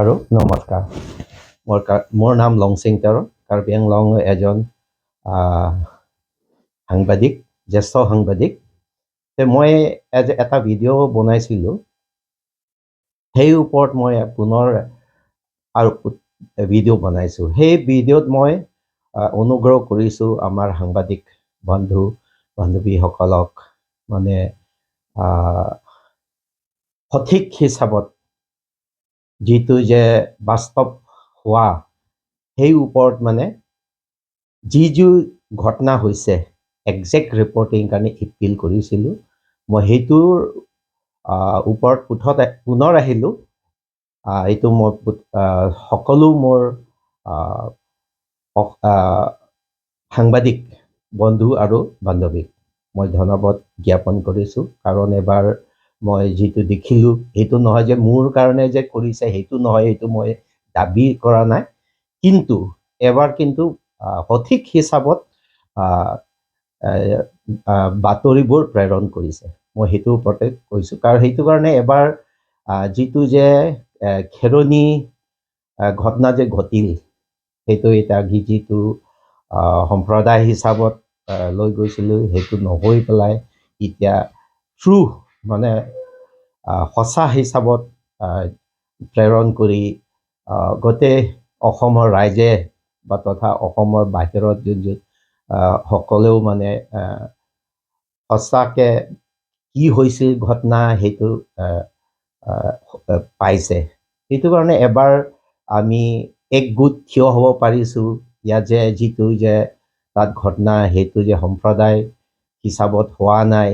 আৰু নমস্কাৰ মোৰ নাম লংচিং তেৰ কাৰ্বি আংলঙৰ এজন সাংবাদিক জ্যেষ্ঠ সাংবাদিক মই এটা ভিডিঅ' বনাইছিলোঁ সেই ওপৰত মই পুনৰ আৰু ভিডিঅ' বনাইছোঁ সেই ভিডিঅ'ত মই অনুগ্ৰহ কৰিছোঁ আমাৰ সাংবাদিক বন্ধু বান্ধৱীসকলক মানে সঠিক হিচাপত যিটো যে বাস্তৱ হোৱা সেই ওপৰত মানে যি ঘটনা হৈছে একজেক্ট ৰিপৰ্টিং কাৰণে এপিল কৰিছিলোঁ মই সেইটোৰ ওপৰত পুনৰ আহিলোঁ এইটো মই সকলো মোৰ সাংবাদিক বন্ধু আৰু বান্ধৱীক মই ধন্যবাদ জ্ঞাপন কৰিছোঁ কাৰণ এবাৰ মই যিটো দেখিলোঁ সেইটো নহয় যে মোৰ কাৰণে যে কৰিছে সেইটো নহয় সেইটো মই দাবী কৰা নাই কিন্তু এবাৰ কিন্তু সঠিক হিচাপত বাতৰিবোৰ প্ৰেৰণ কৰিছে মই সেইটোৰ ওপৰতে কৈছোঁ কাৰণ সেইটো কাৰণে এবাৰ যিটো যে খেৰণি ঘটনা যে ঘটিল সেইটো এটা যিটো সম্প্ৰদায় হিচাপত লৈ গৈছিলোঁ সেইটো নহৈ পেলাই এতিয়া ট্ৰু মানে সঁচা হিচাপত প্ৰেৰণ কৰি গোটেই অসমৰ ৰাইজে বা তথা অসমৰ বাহিৰত যোন সকলেও মানে সঁচাকৈ কি হৈছিল ঘটনা সেইটো পাইছে সেইটো কাৰণে এবাৰ আমি একগোট থিয় হ'ব পাৰিছোঁ ইয়াত যে যিটো যে তাত ঘটনা সেইটো যে সম্প্ৰদায় হিচাপত হোৱা নাই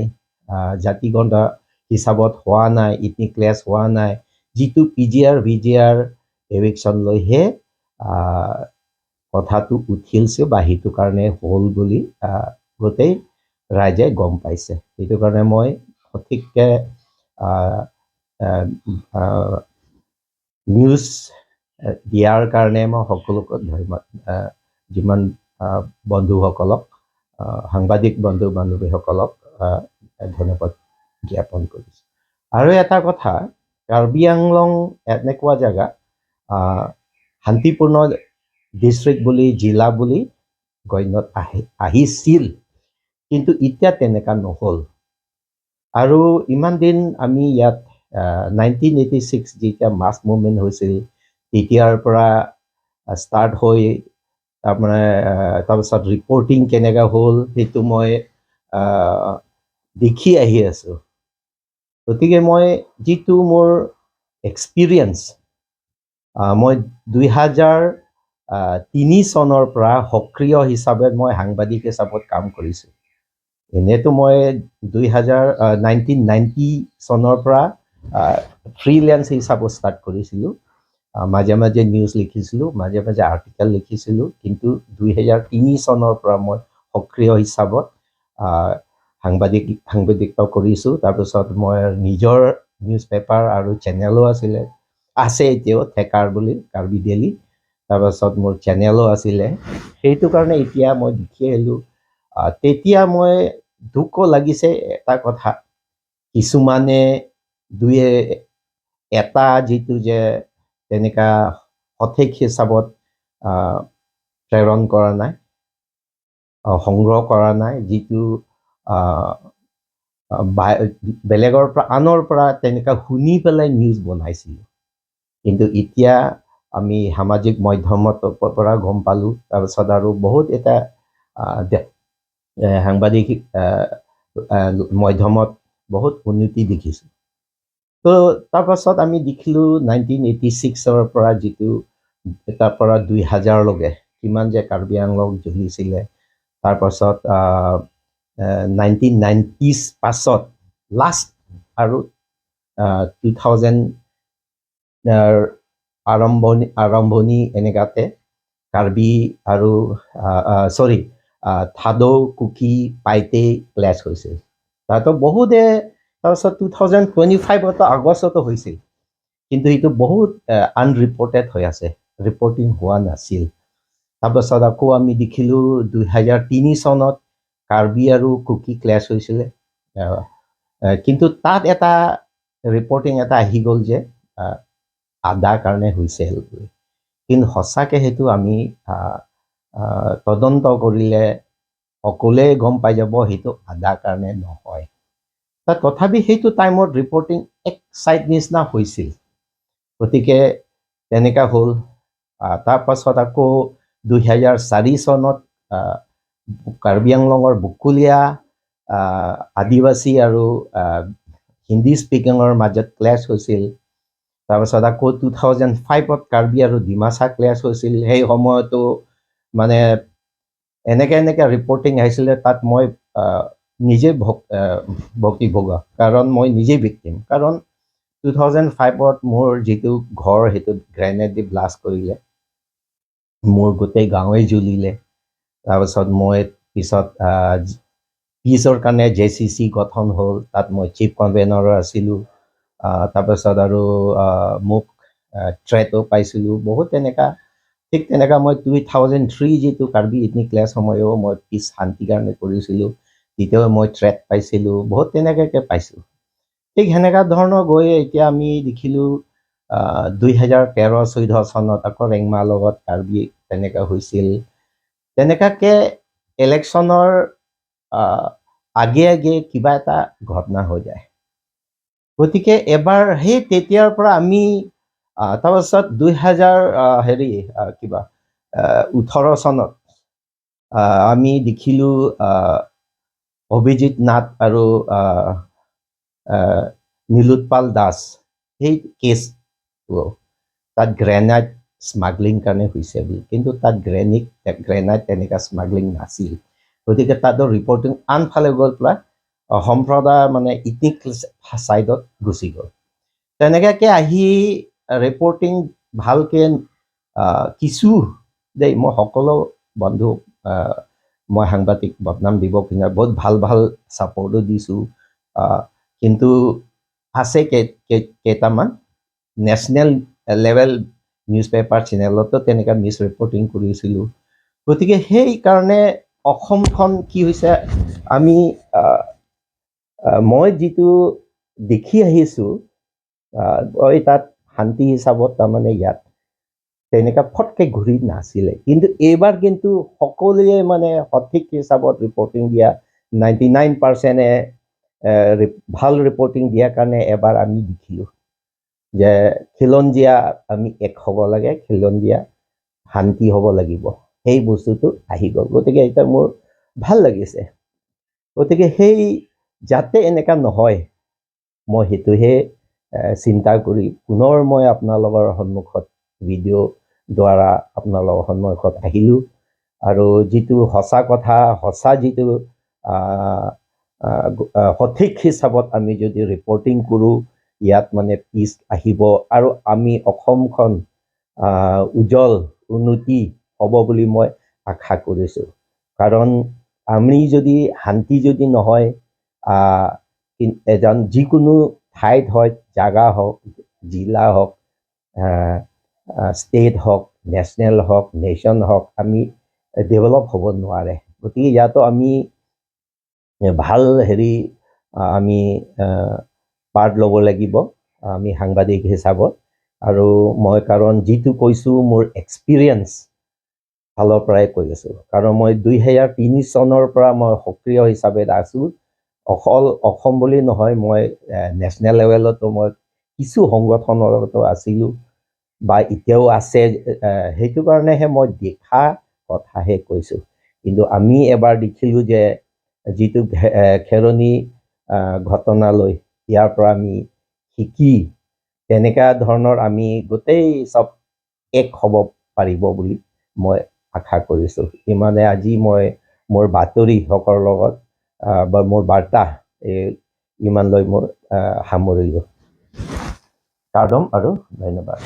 জাতিগত হিচাপত হোৱা নাই ইথনিক ক্লেছ হোৱা নাই যিটো PGR VGR এভিকশ্যন লৈহে কথাটো উঠিলছে বা সেইটো কাৰণে হ'ল বুলি গোটেই ৰাইজে গম পাইছে সেইটো কাৰণে মই সঠিককৈ নিউজ দিয়াৰ কাৰণে মই সকলোকে ধন্যবাদ যিমান বন্ধুসকলক সাংবাদিক বন্ধু বান্ধৱীসকলক ধন্যবাদ জ্ঞাপন কৰিছোঁ আৰু এটা কথা কাৰ্বি আংলং এনেকুৱা জেগা শান্তিপূৰ্ণ ডিষ্ট্ৰিক্ট বুলি জিলা বুলি গণ্যত আহিছিল কিন্তু এতিয়া তেনেকুৱা নহ'ল আৰু ইমান দিন আমি ইয়াত 1986 যেতিয়া মাছ মুভমেণ্ট হৈছিল তেতিয়াৰ পৰা ষ্টাৰ্ট হৈ তাৰপিছত ৰিপৰ্টিং কেনেকৈ হ'ল সেইটো মই দেখি আহি আছোঁ গতিকে মই যিটো মোৰ এক্সপিৰিয়েঞ্চ মই 2003 চনৰ পৰা সক্ৰিয় হিচাপে মই সাংবাদিক হিচাপত কাম কৰিছোঁ এনেতো মই 1990 চনৰ পৰা ফ্ৰীলেন্স হিচাপত ষ্টাৰ্ট কৰিছিলোঁ মাজে মাজে নিউজ লিখিছিলোঁ মাজে মাজে আৰ্টিকেল লিখিছিলোঁ কিন্তু 2003 চনৰ পৰা মই সক্ৰিয় হিচাপত সাংবাদিকত্ব কৰিছোঁ তাৰপিছত মই নিজৰ নিউজ পেপাৰ আৰু চেনেলো আছে এতিয়াও থেকাৰ বুলি কাৰ্বি ডেইলি তাৰপাছত মোৰ চেনেলো আছিলে সেইটো কাৰণে এতিয়া মই দেখি আহিলোঁ তেতিয়া মই দুখো লাগিছে এটা কথা কিছুমানে এটা যিটো যে তেনেকুৱা সঠিক হিচাপত প্ৰেৰণ কৰা নাই সংগ্ৰহ কৰা নাই যিটো বেলেগৰ পৰা আনৰ পৰা তেনেকুৱা শুনি পেলাই নিউজ বনাইছিলোঁ কিন্তু এতিয়া আমি সামাজিক মাধ্যমত পৰা গম পালোঁ তাৰপিছত আৰু বহুত এটা সাংবাদিক মাধ্যমত বহুত উন্নতি দেখিছোঁ তো তাৰপাছত আমি দেখিলোঁ 1986 পৰা যিটো তাৰ পৰা 2000লৈকে কিমান যে কাৰ্বি আংলং জ্বলিছিলে তাৰপাছত 1990s পাছত লাষ্ট আৰু 2000 আৰম্ভণি এনেকুৱাতে কাৰ্বি আৰু থাডৌ কুকি পাইতে ক্লেছ হৈছিল তাতো বহুতে তাৰপিছত 2025 আগষ্টতো হৈছিল কিন্তু এইটো বহুত আনৰিপৰ্টেড হৈ আছে ৰিপৰ্টিং হোৱা নাছিল তাৰপাছত আকৌ আমি দেখিলোঁ 2003 চনত কাৰ্বি আৰু কুকি ক্লেছ হৈছিলে কিন্তু তাত এটা ৰিপৰ্টিং এটা আহি গ'ল যে আদা কাৰণে হৈছিল। কিন্তু সঁচাকৈ সেইটো আমি তদন্ত কৰিলে সকলোৱে গম পাই যাব সেইটো আদাৰ কাৰণে নহয়। তথাপি সেইটো টাইমত ৰিপৰ্টিং এক চাইড নিচিনা হৈছিল। গতিকে তেনেকুৱা হ'ল। তাৰপাছত আকৌ 2004 চনত কাৰ্বি আংলঙৰ বুকুলীয়া আদিবাসী আৰু হিন্দী স্পিকিঙৰ মাজত ক্লেছ হৈছিল। তাৰপাছত আকৌ 2005ত কাৰ্বি আৰু ডিমাচা ক্লেছ হৈছিল। সেই সময়তো মানে এনেকৈ ৰিপৰ্টিং আহিছিলে, তাত মই নিজে ভোগা, কাৰণ মই নিজেই ভিক্টিম। কাৰণ 2005ত মোৰ যিটো ঘৰ সেইটো গ্ৰেনেড দি ব্লাষ্ট কৰিলে, মোৰ গোটেই গাঁৱেই জ্বলিলে। তাৰপাছত মই পিছত পিছৰ কাৰণে JCC গঠন হ'ল, তাত মই চিফ কনভেনৰো আছিলোঁ। তাৰপাছত আৰু মোক থ্ৰেটো পাইছিলোঁ বহুত তেনেকুৱা। ঠিক তেনেকুৱা মই 2003 যিটো কাৰ্বি ইথনিক ক্লেছ সময়ো মই পিছ শান্তিৰ কাৰণে কৰিছিলোঁ, তেতিয়াও মই থ্ৰেট পাইছিলোঁ, বহুত তেনেকুৱাকৈ পাইছোঁ। ঠিক সেনেকুৱা ধৰণৰ গৈ এতিয়া আমি দেখিলোঁ 2013-14 চনত আকৌ ৰেংমাৰ লগত কাৰ্বি তেনেকুৱা হৈছিল। তেনেকুৱাকৈ ইলেকশ্যনৰ আগে কিবা এটা ঘটনা হৈ যায়। গতিকে এবাৰ সেই তেতিয়াৰ পৰা আমি তাৰপাছত 2018 চনত আমি দেখিলোঁ অভিজিত নাথ আৰু নীলোৎপল দাস সেই কেছটো তাত গ্ৰেনাইট স্মাগলিং কাৰণে হৈছে বুলি, কিন্তু তাত গ্ৰেনাইট তেনেকুৱা স্মাগলিং নাছিল। গতিকে তাতো ৰিপৰ্টিং আনফালে গৈ পেলাই সম্প্ৰদায় মানে ইথনিক ছাইডত গুচি গ'ল। তেনেকুৱাকৈ আহি ৰিপৰ্টিং ভালকৈ কিছু দেই, মই সকলো বন্ধু মই সাংবাদিক বদনাম দিব পিনে বহুত ভাল ছাপৰ্টো দিছোঁ। কিন্তু আছে কেইটামান নেশ্যনেল লেভেল নিউজ পেপাৰ চেনেলতো তেনেকুৱা মিছ ৰিপৰ্টিং কৰিছিলোঁ। গতিকে সেইকাৰণে অসমখন কি হৈছে, আমি মই যিটো দেখি আহিছোঁ তাত শান্তি হিচাপত তাৰমানে ইয়াত তেনেকুৱা ফটকৈ ঘূৰি নাছিলে। কিন্তু এইবাৰ কিন্তু সকলোৱে মানে সঠিক হিচাপত ৰিপৰ্টিং দিয়া 99%-এ ভাল ৰিপৰ্টিং দিয়াৰ কাৰণে এবাৰ আমি দেখিলোঁ যে খিলঞ্জীয়া আমি এক হ'ব লাগে, খিলঞ্জীয়া শান্তি হ'ব লাগিব, সেই বস্তুটো আহি গ'ল। গতিকে এতিয়া মোৰ ভাল লাগিছে। গতিকে সেই যাতে এনেকুৱা নহয়, মই সেইটোহে চিন্তা কৰি পুনৰ মই আপোনালোকৰ সন্মুখত ভিডিঅ' দ্বাৰা আপোনালোকৰ সন্মুখত আহিলোঁ। আৰু যিটো সঁচা কথা, সঁচা যিটো সঠিক হিচাপত আমি যদি ৰিপৰ্টিং কৰোঁ, ইয়াত মানে পিছ আহিব আৰু আমি অসমখন উজ্জ্বল উন্নতি হ'ব বুলি মই আশা কৰিছোঁ। কাৰণ আমি যদি শান্তি যদি নহয়, এজন যিকোনো ঠাইত হয়, জাগা হওক, জিলা হওক, ষ্টেট হওক, নেশ্যনেল হওক, নেশ্যন হওক, আমি ডেভেলপ হ'ব নোৱাৰে। গতিকে ইয়াতো আমি ভাল আমি পাৰ্ট ল'ব লাগিব আমি সাংবাদিক হিচাপত। আৰু মই কাৰণ যিটো কৈছোঁ মোৰ এক্সপিৰিয়েঞ্চ ফালৰ পৰাই কৈ আছোঁ। কাৰণ মই 2003 চনৰ পৰা মই সক্ৰিয় হিচাপে আছোঁ। অকল অসম বুলি নহয়, মই নেশ্যনেল লেভেলতো মই কিছু সংগঠনতো আছিলোঁ বা এতিয়াও আছে। সেইটো কাৰণেহে মই দেখা কথাহে কৈছোঁ। কিন্তু আমি এবাৰ দেখিলোঁ যে যিটো খেৰণি ঘটনালৈ ইয়াৰ পৰা আমি শিকি তেনেকুৱা ধৰণৰ আমি গোটেই চব এক হ'ব পাৰিব বুলি মই আশা কৰিছোঁ। ইমানে আজি মই মোৰ বাতৰিসকলৰ লগত বা মোৰ বাৰ্তা ইমানলৈ মই সামৰিলোঁ। কাদম আৰু ধন্যবাদ।